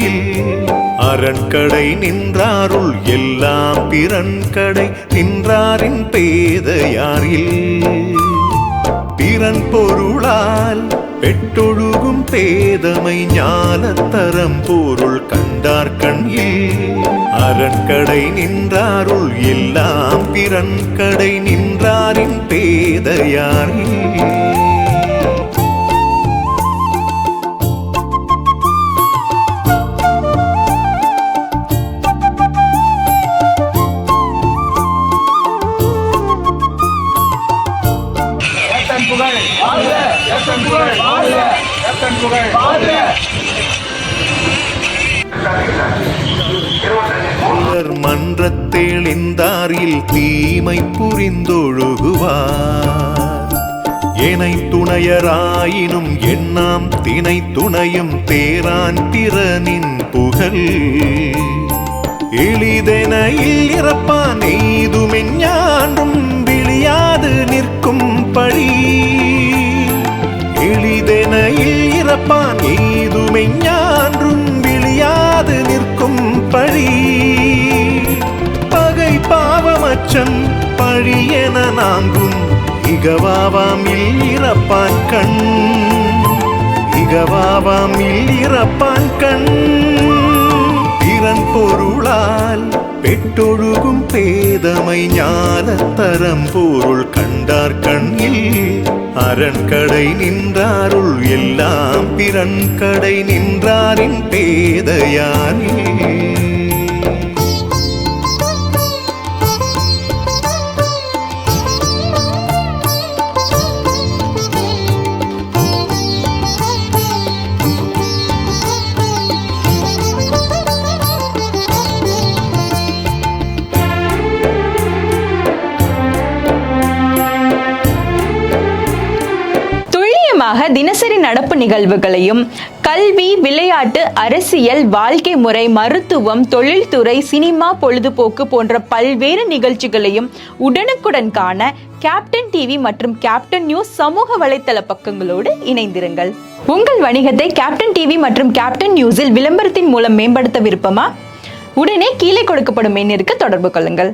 யாரில் அரண்கடை நின்றாருள் எல்லாம் பிறன்கடை நின்றாரின் பேதையாரில் பிறன் பொருளால் பெட்டொழுகும் பேதமை ஞானத்தரம் பொருள் கண்டார் கண்ணில் அரண்கடை நின்றாருள் எல்லாம் பிறன்கடை நின்றாரின் பேதையாரில் மன்றத்தேளிந்தாரில் தீமை புரிந்தொழுகுவார் ஏனை துணையராயினும் எண்ணாம் தினை துணையும் தேரான் பிறனின் புகழ் எளிதெனையில் இறப்பான் எய்துமெஞ்ஞான்றும் விழியாது நிற்கும் பழி எளிதெனையில் இறப்பான் எய்துமெஞ்ஞான்றும் விழியாது நிற்கும் பழி பகை பாவமச்சம் பழியென நாங்கும் இகவாவாமில் இறப்பான் கண் இகவாவாமில் இறப்பான் கண் பிறன் பொருளால் பெட்டொழுகும் பேதமை ஞானத்தரம் பொருள் கண்டார் கண்ணில் அரண்கடை நின்றாருள் எல்லாம் பிறன்கடை நின்றாரின் பேதையாரில் தினசரி நடப்பு நிகழ்வுகளையும் கல்வி, விளையாட்டு, அரசியல், வாழ்க்கை முறை, மருத்துவம், தொழில்துறை, சினிமா, பொழுதுபோக்கு போன்ற பல்வேறு நிகழ்ச்சிகளையும் உடனுக்குடன் காண கேப்டன் டிவி மற்றும் கேப்டன் நியூஸ் சமூக வலைத்தள பக்கங்களோடு இணைந்திருங்கள். உங்கள் வணிகத்தை கேப்டன் டிவி மற்றும் கேப்டன் நியூஸில் விளம்பரத்தின் மூலம் மேம்படுத்த விருப்பமா? உடனே கீழே கொடுக்கப்படும் எண்ணிற்கு தொடர்பு கொள்ளுங்கள்.